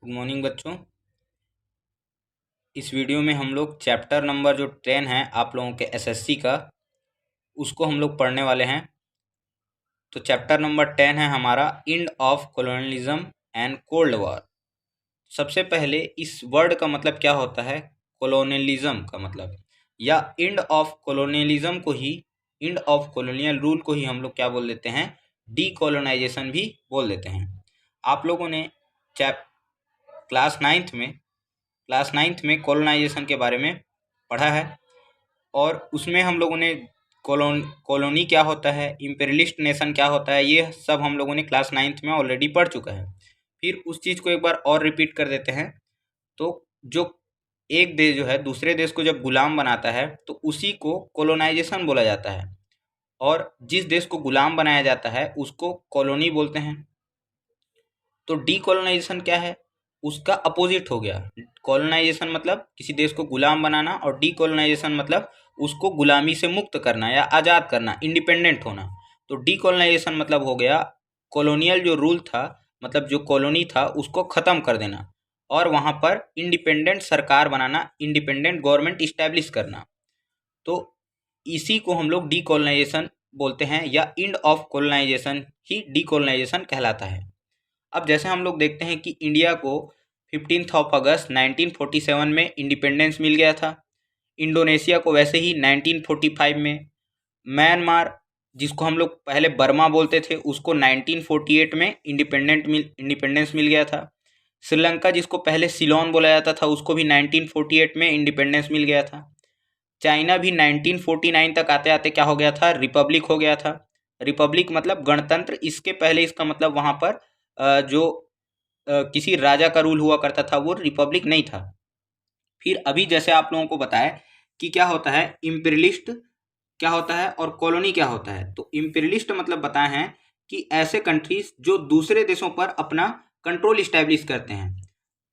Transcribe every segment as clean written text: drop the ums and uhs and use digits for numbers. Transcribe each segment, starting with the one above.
Good morning बच्चों। इस video में हम लोग चैप्टर नंबर जो 10 है आप लोगों के एसएससी का, उसको हम लोग पढ़ने वाले हैं। तो चैप्टर नंबर 10 है हमारा end of colonialism and cold war. सबसे पहले इस वर्ड का मतलब क्या होता है। कॉलोनियलिज्म का मतलब या एंड ऑफ कॉलोनियलिज्म को ही, एंड ऑफ कॉलोनियल रूल को ही हम लोग क्या बोल देते हैं, डीकोलोनाइजेशन भी बोल देते हैं। आप लोगों ने क्लास नाइन्थ में कॉलोनाइजेशन के बारे में पढ़ा है और उसमें हम लोगों ने कॉलोनी क्या होता है, इम्पेरियलिस्ट नेशन क्या होता है, ये सब हम लोगों ने क्लास नाइन्थ में ऑलरेडी पढ़ चुका है। फिर उस चीज़ को एक बार और रिपीट कर देते हैं। तो जो एक देश जो है दूसरे देश को जब गुलाम बनाता है तो उसी को कॉलोनाइजेशन बोला जाता है, और जिस देश को गुलाम बनाया जाता है उसको कॉलोनी बोलते हैं। तो डीकोलोनाइजेशन क्या है, उसका अपोजिट हो गया। कॉलोनाइजेशन मतलब किसी देश को गुलाम बनाना, और डीकोलोनाइजेशन मतलब उसको गुलामी से मुक्त करना या आज़ाद करना, इंडिपेंडेंट होना। तो डीकोलोनाइजेशन मतलब हो गया कॉलोनियल जो रूल था, मतलब जो कॉलोनी था उसको ख़त्म कर देना और वहाँ पर इंडिपेंडेंट सरकार बनाना, इंडिपेंडेंट गवर्नमेंट इस्टेब्लिश करना। तो इसी को हम लोग डीकोलोनाइजेशन बोलते हैं, या एंड ऑफ कोलोनाइजेशन ही डीकोलोनाइजेशन कहलाता है। अब जैसे हम लोग देखते हैं कि इंडिया को 15 अगस्त 1947 में इंडिपेंडेंस मिल गया था। इंडोनेशिया को वैसे ही 1945 में। म्यांमार, जिसको हम लोग पहले बर्मा बोलते थे, उसको 1948 में इंडिपेंडेंस मिल गया था। श्रीलंका, जिसको पहले सिलोन बोला जाता था, उसको भी 1948 में इंडिपेंडेंस मिल गया था। चाइना भी 1949 तक आते आते क्या हो गया था, रिपब्लिक हो गया था। रिपब्लिक मतलब गणतंत्र। इसके पहले इसका मतलब वहाँ पर जो किसी राजा का रूल हुआ करता था वो रिपब्लिक नहीं था। फिर अभी जैसे आप लोगों को बताया कि क्या होता है इम्पीरियलिस्ट क्या होता है और कॉलोनी क्या होता है। तो इम्पीरियलिस्ट मतलब बताए हैं कि ऐसे कंट्रीज जो दूसरे देशों पर अपना कंट्रोल इस्टेब्लिश करते हैं।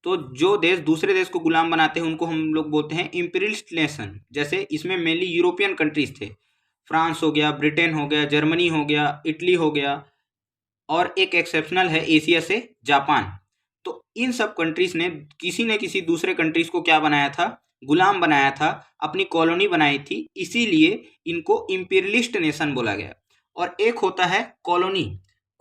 तो जो देश दूसरे देश को गुलाम बनाते हैं उनको हम लोग बोलते हैं इम्पीरियलिस्ट नेशन। जैसे इसमें मेनली यूरोपियन कंट्रीज थे, फ्रांस हो गया, ब्रिटेन हो गया, जर्मनी हो गया, इटली हो गया, और एक एक्सेप्शनल है एशिया से जापान। तो इन सब कंट्रीज ने किसी न किसी दूसरे कंट्रीज को क्या बनाया था, गुलाम बनाया था, अपनी कॉलोनी बनाई थी, इसीलिए इनको इंपीरियलिस्ट नेशन बोला गया। और एक होता है कॉलोनी।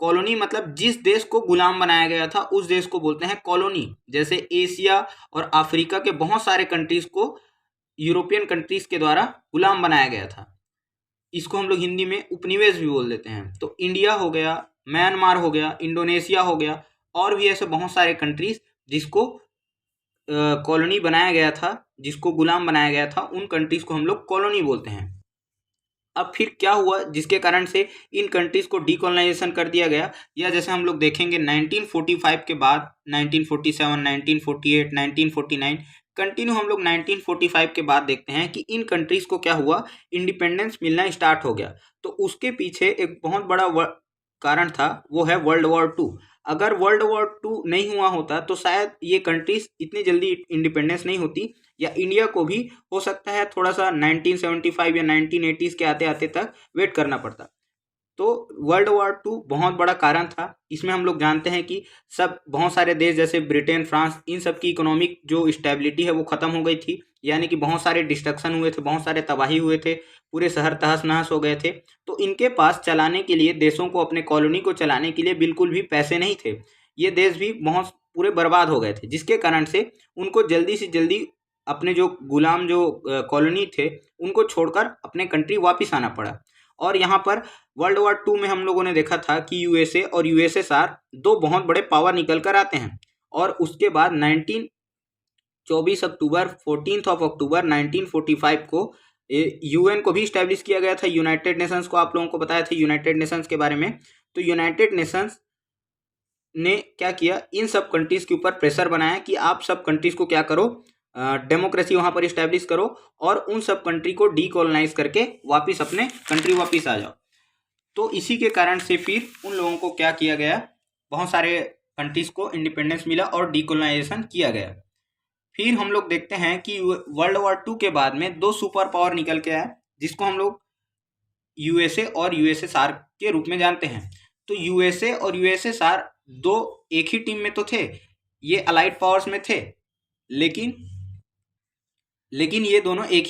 कॉलोनी मतलब जिस देश को गुलाम बनाया गया था उस देश को बोलते हैं कॉलोनी। जैसे एशिया और अफ्रीका के बहुत सारे कंट्रीज को यूरोपियन कंट्रीज के द्वारा गुलाम बनाया गया था। इसको हम लोग हिंदी में उपनिवेश भी बोल देते हैं। तो इंडिया हो गया, म्यांमार हो गया, इंडोनेशिया हो गया, और भी ऐसे बहुत सारे कंट्रीज जिसको कॉलोनी बनाया गया था, जिसको गुलाम बनाया गया था, उन कंट्रीज को हम लोग कॉलोनी बोलते हैं। अब फिर क्या हुआ जिसके कारण से इन कंट्रीज को डीकोलोनाइजेशन कर दिया गया, या जैसे हम लोग देखेंगे 1945 के बाद 1947, 1948, 1949, कंटिन्यू हम लोग 1945 के बाद देखते हैं कि इन कंट्रीज को क्या हुआ, इंडिपेंडेंस मिलना स्टार्ट हो गया। तो उसके पीछे एक बहुत बड़ा कारण था, वो है वर्ल्ड वॉर टू। अगर वर्ल्ड वॉर टू नहीं हुआ होता तो शायद ये कंट्रीज इतनी जल्दी इंडिपेंडेंस नहीं होती, या इंडिया को भी हो सकता है थोड़ा सा 1975 या 1980s के आते आते तक वेट करना पड़ता। तो वर्ल्ड वॉर टू बहुत बड़ा कारण था। इसमें हम लोग जानते हैं कि सब बहुत सारे देश जैसे ब्रिटेन, फ्रांस, इन सब की इकोनॉमिक जो स्टेबिलिटी है वो ख़त्म हो गई थी, यानी कि बहुत सारे डिस्ट्रक्शन हुए थे, बहुत सारे तबाही हुए थे, पूरे शहर तहस नहस हो गए थे। तो इनके पास चलाने के लिए, देशों को, अपने कॉलोनी को चलाने के लिए बिल्कुल भी पैसे नहीं थे। ये देश भी बहुत पूरे बर्बाद हो गए थे, जिसके कारण से उनको जल्दी से जल्दी अपने जो गुलाम जो कॉलोनी थे उनको छोड़कर अपने कंट्री वापस आना पड़ा। और यहाँ पर वर्ल्ड वॉर टू में हम लोगों ने देखा था कि यूएसए और यूएसएसआर दो बहुत बड़े पावर निकल कर आते हैं, और उसके बाद 24 अक्टूबर 14 1945 को यूएन को भी इस्टेब्लिश किया गया था। यूनाइटेड नेशंस को आप लोगों को बताया था यूनाइटेड नेशंस के बारे में। तो यूनाइटेड नेशंस ने क्या किया, इन सब कंट्रीज के ऊपर प्रेशर बनाया कि आप सब कंट्रीज को क्या करो, डेमोक्रेसी वहाँ पर इस्टेब्लिश करो, और उन सब कंट्री को डीकोलोनाइज करके वापस अपने कंट्री वापस आ जाओ। तो इसी के कारण से फिर उन लोगों को क्या किया गया, बहुत सारे कंट्रीज को इंडिपेंडेंस मिला और डीकोलोनाइजेशन किया गया। फिर हम लोग देखते हैं कि वर्ल्ड वॉर टू के बाद में दो सुपर पावर निकल के आए, जिसको हम लोग यूएसए और यूएसएसआर के रूप में जानते हैं। तो यूएसए और यूएसएसआर दो एक ही टीम में तो थे, ये अलाइड पावर्स में थे, लेकिन ये दोनों एक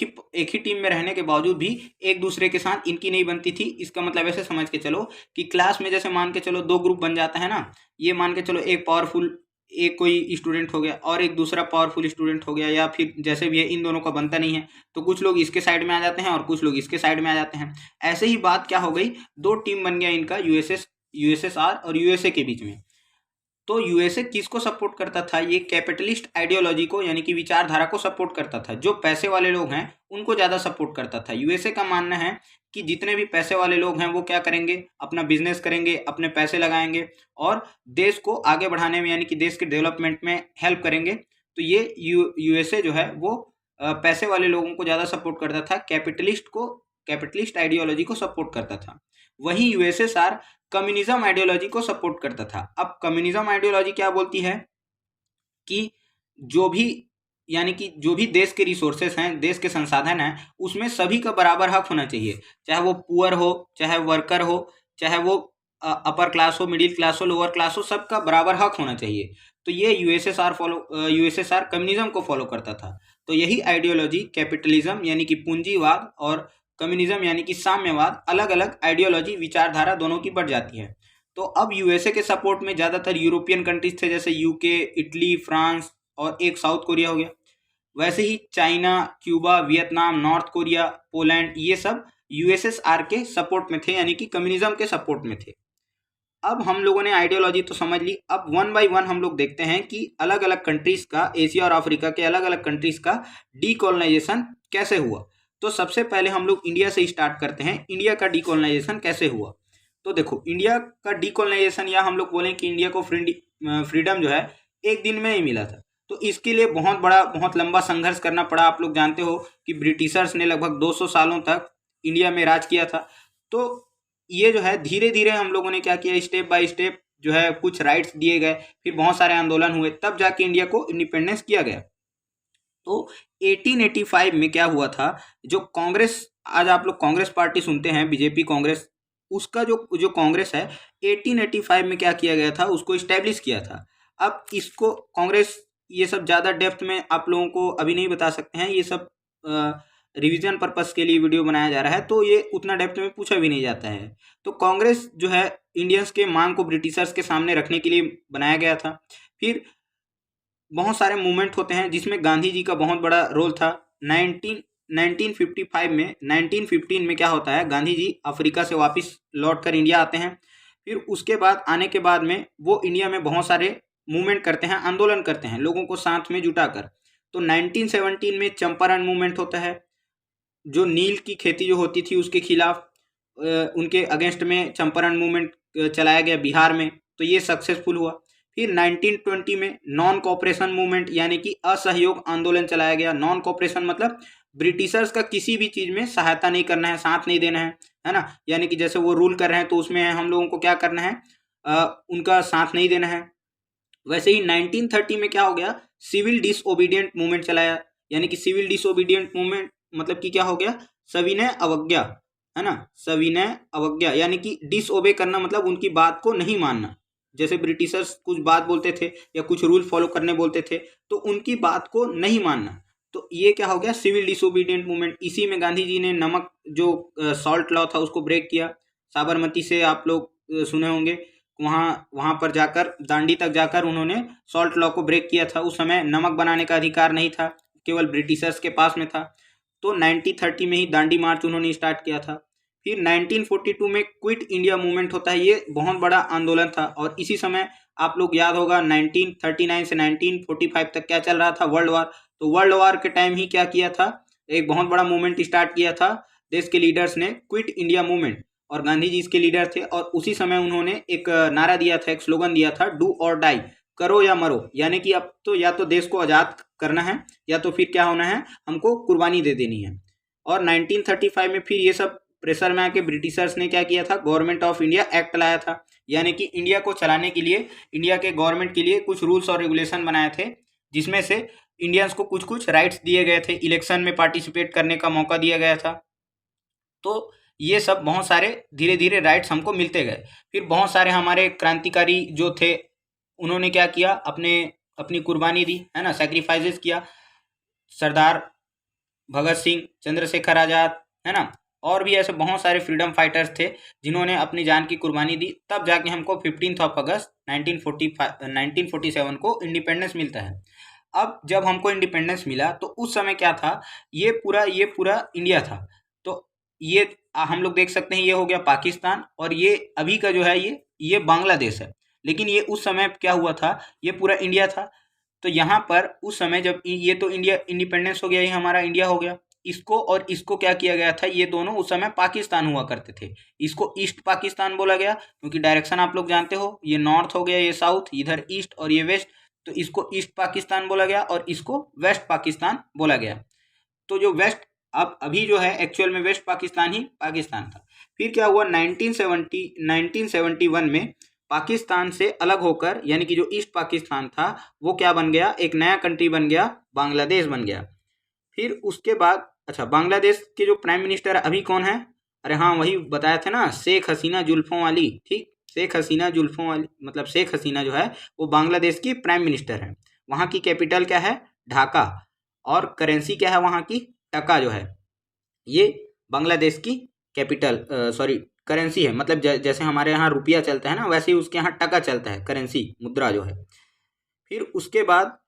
ही टीम में रहने के बावजूद भी एक दूसरे के साथ इनकी नहीं बनती थी। इसका मतलब ऐसे समझ के चलो कि क्लास में जैसे मान के चलो दो ग्रुप बन जाता है ना, ये मान के चलो एक पावरफुल एक कोई स्टूडेंट हो गया और एक दूसरा पावरफुल स्टूडेंट हो गया, या फिर जैसे भी है इन दोनों का बनता नहीं है तो कुछ लोग इसके साइड में आ जाते हैं और कुछ लोग इसके साइड में आ जाते हैं। ऐसे ही बात क्या हो गई, दो टीम बन गया इनका, यूएसएसआर और यूएसए के बीच में। तो यूएसए किसको सपोर्ट करता था, ये कैपिटलिस्ट आइडियोलॉजी को यानी कि विचारधारा को सपोर्ट करता था। जो पैसे वाले लोग हैं उनको ज़्यादा सपोर्ट करता था। यूएसए का मानना है कि जितने भी पैसे वाले लोग हैं वो क्या करेंगे, अपना बिजनेस करेंगे, अपने पैसे लगाएंगे और देश को आगे बढ़ाने में यानी कि देश के डेवलपमेंट में हेल्प करेंगे। तो ये यूएसए जो है वो पैसे वाले लोगों को ज़्यादा सपोर्ट करता था, कैपिटलिस्ट आइडियोलॉजी को सपोर्ट करता था। वहीं यूएसएसआर कम्युनिज्म आइडियोलॉजी को सपोर्ट करता था। अब कम्युनिज्म आइडियोलॉजी क्या बोलती है कि जो भी यानी कि जो भी देश के रिसोर्सेस हैं, देश के संसाधन हैं, उसमें सभी का बराबर हक होना चाहिए, चाहे वो पुअर हो, चाहे वर्कर हो, चाहे वो अपर क्लास हो, मिडिल क्लास हो, लोअर क्लास हो, सबका बराबर हक होना चाहिए। तो ये यूएसएसआर कम्युनिज्म को फॉलो करता था। तो यही आइडियोलॉजी कैपिटलिज्म यानी कि पूंजीवाद और कम्युनिज्म यानी कि साम्यवाद, अलग अलग आइडियोलॉजी विचारधारा दोनों की बढ़ जाती है। तो अब यूएसए के सपोर्ट में ज़्यादातर यूरोपियन कंट्रीज थे, जैसे यूके, इटली, फ्रांस और एक साउथ कोरिया हो गया। वैसे ही China, Cuba, Vietnam, North Korea, Poland, ये सब यूएसएसआर के सपोर्ट में थे यानी कि कम्युनिज्म के सपोर्ट में थे। अब हम लोगों ने आइडियोलॉजी तो समझ ली, अब वन बाय वन हम लोग देखते हैं कि अलग अलग कंट्रीज का, एशिया और अफ्रीका के अलग अलग कंट्रीज का डीकोलोनाइजेशन कैसे हुआ। तो सबसे पहले हम लोग इंडिया से स्टार्ट करते हैं, इंडिया का डीकोलोनाइजेशन कैसे हुआ। तो देखो, इंडिया का डीकोलोनाइजेशन, या हम लोग बोलें कि इंडिया को फ्रीडम जो है एक दिन में नहीं मिला था। तो इसके लिए बहुत लंबा संघर्ष करना पड़ा। आप लोग जानते हो कि ब्रिटिशर्स ने लगभग 200 सालों तक इंडिया में राज किया था। तो ये जो है धीरे धीरे हम लोगों ने क्या किया, स्टेप बाय स्टेप जो है कुछ राइट्स दिए गए, फिर बहुत सारे आंदोलन हुए, तब जाके इंडिया को इंडिपेंडेंस किया गया। तो 1885 में क्या हुआ था, जो कांग्रेस, आज आप लोग कांग्रेस पार्टी सुनते हैं, बीजेपी कांग्रेस, उसका जो कांग्रेस है 1885 में क्या किया गया था, उसको इस्टेब्लिश किया था। अब इसको कांग्रेस, ये सब ज़्यादा डेप्थ में आप लोगों को अभी नहीं बता सकते हैं, ये सब रिवीजन पर्पस के लिए वीडियो बनाया जा रहा है, तो ये उतना डेप्थ में पूछा भी नहीं जाता है। तो कांग्रेस जो है इंडियंस के मांग को ब्रिटिशर्स के सामने रखने के लिए बनाया गया था। फिर बहुत सारे मूवमेंट होते हैं जिसमें गांधी जी का बहुत बड़ा रोल था। 1955 में 1915 में क्या होता है, गांधी जी अफ्रीका से वापस लौट कर इंडिया आते हैं। फिर उसके बाद आने के बाद में वो इंडिया में बहुत सारे मूवमेंट करते हैं, आंदोलन करते हैं लोगों को साथ में जुटाकर। तो 1917 में चंपारण मूवमेंट होता है, जो नील की खेती जो होती थी उसके खिलाफ, उनके अगेंस्ट में चंपारण मूवमेंट चलाया गया बिहार में, तो ये सक्सेसफुल हुआ। फिर 1920 में नॉन कोऑपरेशन मूवमेंट यानी कि असहयोग आंदोलन चलाया गया। नॉन कोऑपरेशन मतलब ब्रिटिशर्स का किसी भी चीज़ में सहायता नहीं करना है, साथ नहीं देना है ना, यानी कि जैसे वो रूल कर रहे हैं तो उसमें हम लोगों को क्या करना है, उनका साथ नहीं देना है। वैसे ही 1930 में क्या हो गया, सिविल डिसओबीडियंट मूवमेंट चलाया, यानी कि सिविल डिसओबीडियंट मूवमेंट मतलब कि क्या हो गया, सविनय अवज्ञा, है ना, सविनय अवज्ञा यानी कि डिसओबे करना मतलब उनकी बात को नहीं मानना। जैसे ब्रिटिशर्स कुछ बात बोलते थे या कुछ रूल फॉलो करने बोलते थे तो उनकी बात को नहीं मानना, तो ये क्या हो गया, सिविल डिसओबीडियंट मूवमेंट। इसी में गांधी जी ने नमक जो सॉल्ट लॉ था उसको ब्रेक किया। साबरमती से आप लोग सुने होंगे, वहाँ पर जाकर, दांडी तक जाकर उन्होंने सॉल्ट लॉ को ब्रेक किया था। उस समय नमक बनाने का अधिकार नहीं था, केवल ब्रिटिशर्स के पास में था। तो 1930 में ही दांडी मार्च उन्होंने स्टार्ट किया था। फिर 1942 में क्विट इंडिया मूवमेंट होता है, ये बहुत बड़ा आंदोलन था। और इसी समय आप लोग याद होगा 1939 से 1945 तक क्या चल रहा था, वर्ल्ड वार। तो वर्ल्ड वार के टाइम ही क्या किया था, एक बहुत बड़ा मूवमेंट स्टार्ट किया था देश के लीडर्स ने, क्विट इंडिया मूवमेंट, और गांधी जी इसके लीडर थे। और उसी समय उन्होंने एक नारा दिया था, एक स्लोगन दिया था, डू और डाई, करो या मरो, यानी कि अब तो या तो देश को आज़ाद करना है या तो फिर क्या होना है, हमको कुर्बानी दे देनी है। और 1935 में फिर ये सब प्रेशर में आके ब्रिटिशर्स ने क्या किया था, गवर्नमेंट ऑफ इंडिया एक्ट लाया था, यानी कि इंडिया को चलाने के लिए, इंडिया के गवर्नमेंट के लिए कुछ रूल्स और रेगुलेशन बनाए थे, जिसमें से इंडियंस को कुछ कुछ राइट्स दिए गए थे, इलेक्शन में पार्टिसिपेट करने का मौका दिया गया था। तो ये सब बहुत सारे धीरे धीरे राइट्स हमको मिलते गए। फिर बहुत सारे हमारे क्रांतिकारी जो थे उन्होंने क्या किया, अपने अपनी कुर्बानी दी, है ना, सेक्रीफाइसेस किया। सरदार भगत सिंह, चंद्रशेखर आज़ाद, है ना, और भी ऐसे बहुत सारे फ्रीडम फाइटर्स थे जिन्होंने अपनी जान की कुर्बानी दी, तब जाके हमको 15 अगस्त 1947 को इंडिपेंडेंस मिलता है। अब जब हमको इंडिपेंडेंस मिला तो उस समय क्या था, ये पूरा इंडिया था। तो ये हम लोग देख सकते हैं, ये हो गया पाकिस्तान, और ये अभी का जो है ये बांग्लादेश है। लेकिन ये उस समय क्या हुआ था, ये पूरा इंडिया था। तो यहाँ पर उस समय जब ये तो इंडिया इंडिपेंडेंस हो गया, ये हमारा इंडिया हो गया, इसको और इसको क्या किया गया था, ये दोनों उस समय पाकिस्तान हुआ करते थे। इसको ईस्ट पाकिस्तान बोला गया, क्योंकि डायरेक्शन आप लोग जानते हो, ये नॉर्थ हो गया, ये साउथ, इधर ईस्ट और ये वेस्ट, तो इसको ईस्ट पाकिस्तान बोला गया और इसको वेस्ट पाकिस्तान बोला गया। तो जो वेस्ट, अब अभी जो है एक्चुअल में वेस्ट पाकिस्तान ही पाकिस्तान था। फिर क्या हुआ, 1971 में पाकिस्तान से अलग होकर, यानी कि जो ईस्ट पाकिस्तान था वो क्या बन गया, एक नया कंट्री बन गया, बांग्लादेश बन गया। फिर उसके बाद, अच्छा, बांग्लादेश के जो प्राइम मिनिस्टर अभी कौन है, अरे हाँ, वही बताया था ना, शेख हसीना जुल्फों वाली, ठीक, शेख हसीना जुल्फों वाली, मतलब शेख हसीना जो है वो बांग्लादेश की प्राइम मिनिस्टर है। वहाँ की कैपिटल क्या है, ढाका, और करेंसी क्या है वहाँ की, टका जो है, ये बांग्लादेश की कैपिटल, सॉरी, करेंसी है। मतलब जैसे हमारे यहाँ रुपया चलता है ना, वैसे ही उसके यहाँ टका चलता है, करेंसी, मुद्रा जो है। फिर उसके बाद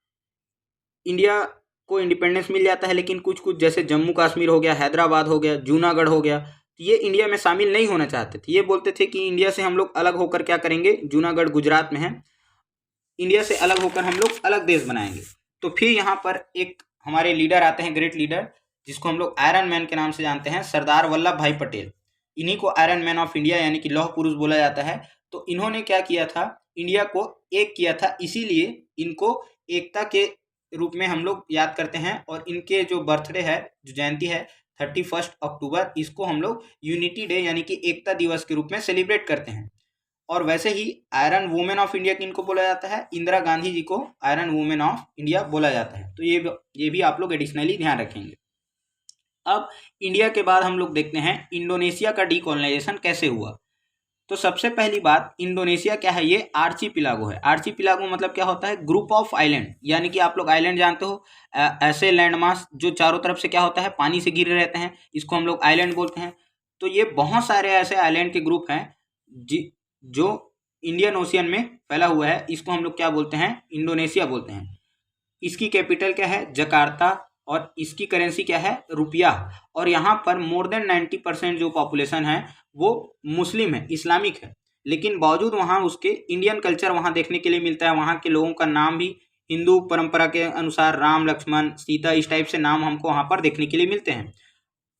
इंडिया को इंडिपेंडेंस मिल जाता है, लेकिन कुछ कुछ जैसे जम्मू कश्मीर हो गया, हैदराबाद हो गया, जूनागढ़ हो गया, तो ये इंडिया में शामिल नहीं होना चाहते थे। ये बोलते थे कि इंडिया से हम लोग अलग होकर क्या करेंगे, जूनागढ़ गुजरात में है, इंडिया से अलग होकर हम लोग अलग देश बनाएंगे। तो फिर यहाँ पर एक हमारे लीडर आते हैं, ग्रेट लीडर, जिसको हम लोग आयरन मैन के नाम से जानते हैं, सरदार वल्लभ भाई पटेल। इन्हीं को आयरन मैन ऑफ इंडिया यानी कि लौह पुरुष बोला जाता है। तो इन्होंने क्या किया था, इंडिया को एक किया था, इसीलिए इनको एकता के रूप में हम लोग याद करते हैं। और इनके जो बर्थडे है, जो जयंती है, 31 अक्टूबर, इसको हम लोग यूनिटी डे यानी कि एकता दिवस के रूप में सेलिब्रेट करते हैं। और वैसे ही आयरन वुमेन ऑफ इंडिया किनको बोला जाता है, इंदिरा गांधी जी को आयरन वुमेन ऑफ इंडिया बोला जाता है। तो ये भी आप लोग एडिशनली ध्यान रखेंगे। अब इंडिया के बाद हम लोग देखते हैं इंडोनेशिया का डीकोलोनाइजेशन कैसे हुआ। तो सबसे पहली बात, इंडोनेशिया क्या है, ये आर्चीपिलागो है। आर्चीपिलागो मतलब क्या होता है, ग्रुप ऑफ आइलैंड, यानी कि आप लोग आइलैंड जानते हो, ऐसे लैंडमास जो चारों तरफ से क्या होता है, पानी से घिरे रहते हैं, इसको हम लोग आइलैंड बोलते हैं। तो ये बहुत सारे ऐसे आइलैंड के ग्रुप हैं जो इंडियन ओशियन में फैला हुआ है, इसको हम लोग क्या बोलते हैं, इंडोनेशिया बोलते हैं। इसकी कैपिटल क्या है, जकार्ता, और इसकी करेंसी क्या है, रुपया। और यहाँ पर मोर देन 90% जो पॉपुलेशन है वो मुस्लिम है, इस्लामिक है, लेकिन बावजूद वहाँ उसके इंडियन कल्चर वहाँ देखने के लिए मिलता है। वहाँ के लोगों का नाम भी हिंदू परंपरा के अनुसार राम, लक्ष्मण, सीता, इस टाइप से नाम हमको वहाँ पर देखने के लिए मिलते हैं।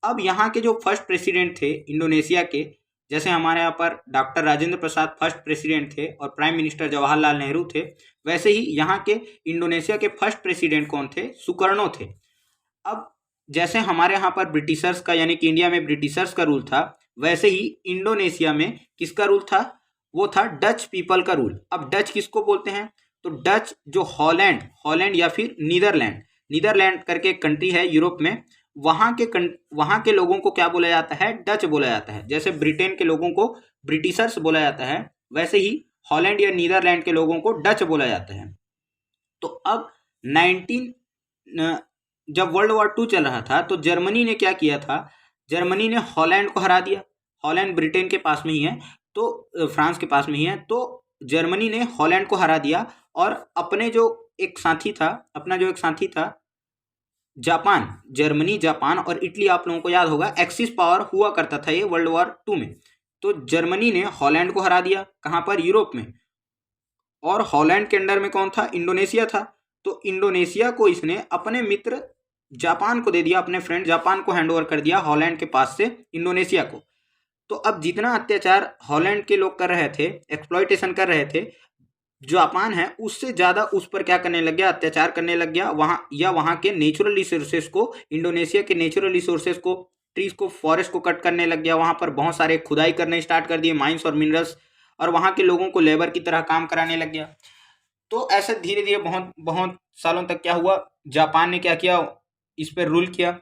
अब यहाँ के जो फर्स्ट प्रेसिडेंट थे इंडोनेशिया के, जैसे हमारे यहाँ पर doctor Rajendra Prasad first president थे और प्राइम मिनिस्टर जवाहरलाल नेहरू थे, वैसे ही यहाँ के इंडोनेशिया के फर्स्ट प्रेसिडेंट कौन थे, सुकर्णो थे। अब जैसे हमारे यहाँ पर ब्रिटिशर्स का, यानी कि इंडिया में ब्रिटिशर्स का रूल था, वैसे ही इंडोनेशिया में किसका रूल था, वो था डच पीपल का रूल। अब डच किसको बोलते हैं, तो डच जो हॉलैंड या फिर नीदरलैंड करके एक कंट्री है यूरोप में, वहाँ के लोगों को क्या बोला जाता है, डच बोला जाता है। जैसे ब्रिटेन के लोगों को ब्रिटिशर्स बोला जाता है, वैसे ही हॉलैंड या नीदरलैंड के लोगों को डच बोला जाता है। तो अब 19 जब वर्ल्ड वॉर 2 चल रहा था, तो जर्मनी ने क्या किया था, जर्मनी ने हॉलैंड को हरा दिया। हॉलैंड ब्रिटेन के पास में ही है, तो फ्रांस के पास में ही है, तो जर्मनी ने हॉलैंड को हरा दिया। और अपना जो एक साथी था जापान, जर्मनी, जापान और इटली, आप लोगों को याद होगा एक्सिस पावर हुआ करता था ये वर्ल्ड वॉर 2 में। तो जर्मनी ने हॉलैंड को हरा दिया, कहाँ पर, यूरोप में। और हॉलैंड के अंडर में कौन था, इंडोनेशिया था। तो इंडोनेशिया को इसने अपने मित्र जापान को दे दिया, अपने फ्रेंड जापान को हैंड ओवर कर दिया हॉलैंड के पास से इंडोनेशिया को। तो अब जितना अत्याचार हॉलैंड के लोग कर रहे थे, एक्सप्लॉइटेशन कर रहे थे, जापान है उससे ज़्यादा उस पर क्या करने लग गया, अत्याचार करने लग गया। वहाँ के नेचुरल रिसोर्सेज को, इंडोनेशिया के नेचुरल रिसोर्सेज को, ट्रीज को, फॉरेस्ट को कट करने लग गया। वहाँ पर बहुत सारे खुदाई करने स्टार्ट कर दिए, माइंस और मिनरल्स, और वहाँ के लोगों को लेबर की तरह काम कराने लग गया। तो ऐसे धीरे धीरे बहुत बहुत सालों तक क्या हुआ, जापान ने क्या किया, इस पर रूल किया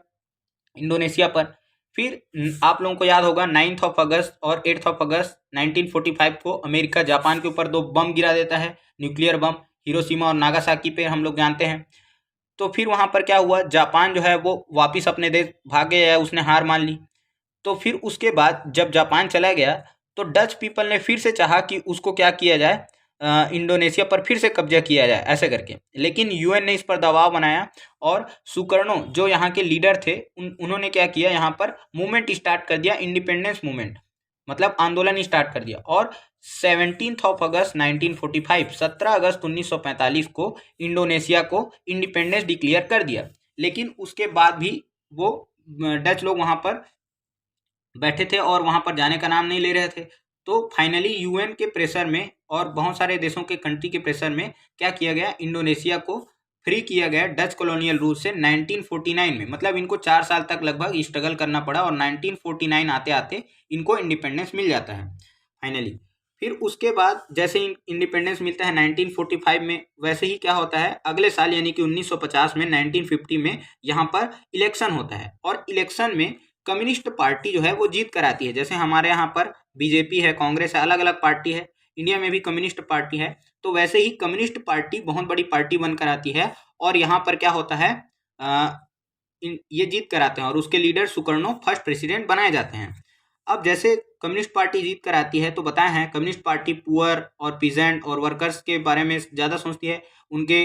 इंडोनेशिया पर। फिर आप लोगों को याद होगा 9 अगस्त और 8 अगस्त 1945 को अमेरिका जापान के ऊपर 2 बम गिरा देता है, न्यूक्लियर बम। हिरोशिमा और नागासाकी पे हम लोग जानते हैं। तो फिर वहाँ पर क्या हुआ, जापान जो है वो वापस अपने देश भाग गया, उसने हार मान ली। तो फिर उसके बाद जब जापान चला गया तो डच पीपल ने फिर से चाहा कि उसको क्या किया जाए, इंडोनेशिया पर फिर से कब्जा किया जाए ऐसे करके। लेकिन यूएन ने इस पर दबाव बनाया और सुकर्णो जो यहाँ के लीडर थे उन्होंने क्या किया, यहाँ पर मूवमेंट स्टार्ट कर दिया, इंडिपेंडेंस मूवमेंट, मतलब आंदोलन स्टार्ट कर दिया। और 17 अगस्त 1945 17 अगस्त 1945 को इंडोनेशिया को इंडिपेंडेंस डिक्लेयर कर दिया। लेकिन उसके बाद भी वो डच लोग वहाँ पर बैठे थे और वहाँ पर जाने का नाम नहीं ले रहे थे। तो फाइनली यूएन के प्रेशर में और बहुत सारे देशों के कंट्री के प्रेशर में क्या किया गया, इंडोनेशिया को फ्री किया गया डच कॉलोनियल रूल से 1949 में। मतलब इनको 4 साल तक लगभग स्ट्रगल करना पड़ा और 1949 आते आते इनको इंडिपेंडेंस मिल जाता है फाइनली। फिर उसके बाद जैसे इंडिपेंडेंस मिलता है 1945 में, वैसे ही क्या होता है अगले साल यानी कि 1950 में 1950 में यहाँ पर इलेक्शन होता है। और इलेक्शन में कम्युनिस्ट पार्टी जो है वो जीत कर आती है। जैसे हमारे यहाँ पर बीजेपी है, कांग्रेस है, अलग अलग पार्टी है, इंडिया में भी कम्युनिस्ट पार्टी है। तो वैसे ही कम्युनिस्ट पार्टी बहुत बड़ी पार्टी बनकर आती है और यहाँ पर क्या होता है, ये जीत कर आते हैं और उसके लीडर सुकर्णो फर्स्ट प्रेसिडेंट बनाए जाते हैं। अब जैसे कम्युनिस्ट पार्टी जीत कर आती है तो बताए हैं कम्युनिस्ट पार्टी पुअर और पीजेंट और वर्कर्स के बारे में ज़्यादा सोचती है, उनके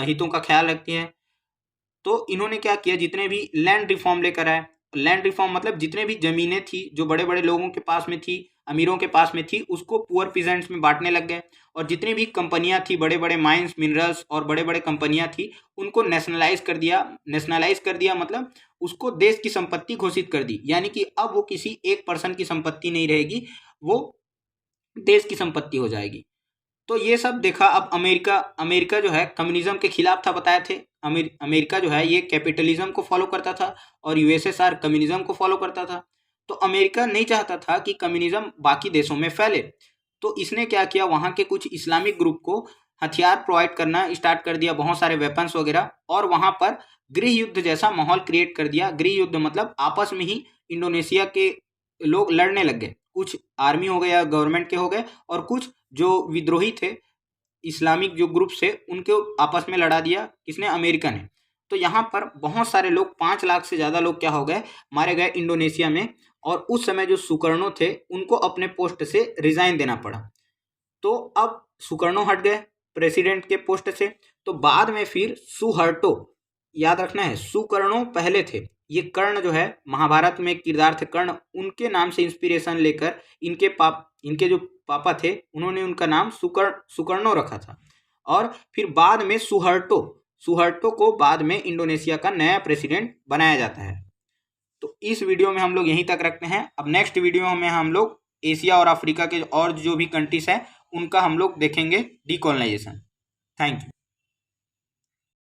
हितों का ख्याल रखती है। तो इन्होंने क्या किया, जितने भी लैंड रिफॉर्म लेकर आए। लैंड रिफॉर्म मतलब जितने भी जमीनें थी जो बड़े बड़े लोगों के पास में थी, अमीरों के पास में थी, उसको पुअर पीजेंट्स में बांटने लग गए। और जितनी भी कंपनियां थी, बड़े बड़े माइंस, मिनरल्स और बड़े बड़े कंपनियां थी, उनको नेशनलाइज कर दिया। नेशनलाइज कर दिया मतलब उसको देश की संपत्ति घोषित कर दी, यानी कि अब वो किसी एक पर्सन की संपत्ति नहीं रहेगी, वो देश की संपत्ति हो जाएगी। तो ये सब देखा। अब अमेरिका जो है कम्युनिज्म के खिलाफ था, बताए थे। अमेरिका जो है ये कैपिटलिज्म को फॉलो करता था और यूएसएसआर कम्युनिज्म को फॉलो करता था। तो अमेरिका नहीं चाहता था कि कम्युनिज्म बाकी देशों में फैले। तो इसने क्या किया, वहाँ के कुछ इस्लामिक ग्रुप को हथियार प्रोवाइड करना स्टार्ट कर दिया, बहुत सारे वेपन्स वगैरह, और वहाँ पर गृह युद्ध जैसा माहौल क्रिएट कर दिया। गृह युद्ध मतलब आपस में ही इंडोनेशिया के लोग लड़ने लग गए। कुछ आर्मी हो गए या गवर्नमेंट के हो गए और कुछ जो विद्रोही थे, इस्लामिक जो ग्रुप से, उनको आपस में लड़ा दिया किसने, अमेरिका ने। तो यहाँ पर बहुत सारे लोग, 5 लाख से ज़्यादा लोग क्या हो गए, मारे गए इंडोनेशिया में। और उस समय जो सुकर्णो थे उनको अपने पोस्ट से रिजाइन देना पड़ा। तो अब सुकर्णो हट गए प्रेसिडेंट के पोस्ट से। तो बाद में फिर सुहर्टो, याद रखना है सुकर्णो पहले थे। ये कर्ण जो है महाभारत में किरदार थे कर्ण, उनके नाम से इंस्पिरेशन लेकर इनके जो पापा थे उन्होंने उनका नाम सुकर्णो रखा था। और फिर बाद में सुहर्टो को बाद में इंडोनेशिया का नया प्रेसिडेंट बनाया जाता है। तो इस वीडियो में हम लोग यहीं तक रखते हैं। अब नेक्स्ट वीडियो में हम लोग एशिया और अफ्रीका के और जो भी कंट्रीज हैं उनका हम लोग देखेंगे डीकोलोनाइजेशन। Thank you.